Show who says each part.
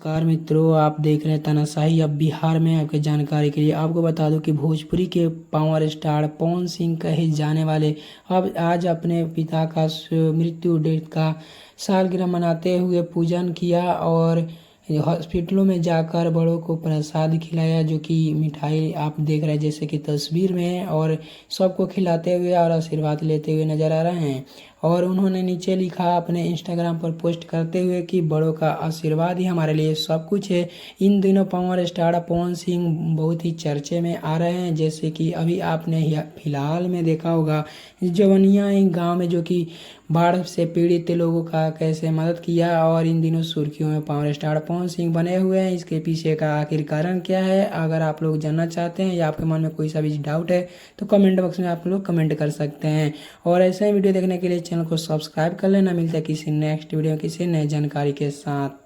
Speaker 1: नमस्कार मित्रों, आप देख रहे हैं तानाशाही। अब बिहार में आपके जानकारी के लिए आपको बता दूं कि भोजपुरी के पावर स्टार पवन सिंह कहे जाने वाले अब आज अपने पिता का मृत्यु डेथ का सालगिरह मनाते हुए पूजन किया और हॉस्पिटलों में जाकर बड़ों को प्रसाद खिलाया, जो कि मिठाई आप देख रहे हैं जैसे कि तस्वीर में है, और सबको खिलाते हुए और आशीर्वाद लेते हुए नजर आ रहे हैं। और उन्होंने नीचे लिखा अपने इंस्टाग्राम पर पोस्ट करते हुए कि बड़ों का आशीर्वाद ही हमारे लिए सब कुछ है। इन दिनों पावर स्टार पवन सिंह बहुत ही चर्चे में आ रहे हैं, जैसे कि अभी आपने फिलहाल में देखा होगा जवनिया एक गांव में जो कि बाढ़ से पीड़ित लोगों का कैसे मदद किया, और इन दिनों सुर्खियों में पावर स्टार पवन सिंह बने हुए हैं। इसके पीछे का आखिर कारण क्या है, अगर आप लोग जानना चाहते हैं या आपके मन में कोई सा भी डाउट है तो कमेंट बॉक्स में आप लोग कमेंट कर सकते हैं। और ऐसे ही वीडियो देखने के लिए चैनल को सब्सक्राइब कर लेना। मिलता है किसी नेक्स्ट वीडियो किसी नई जानकारी के साथ।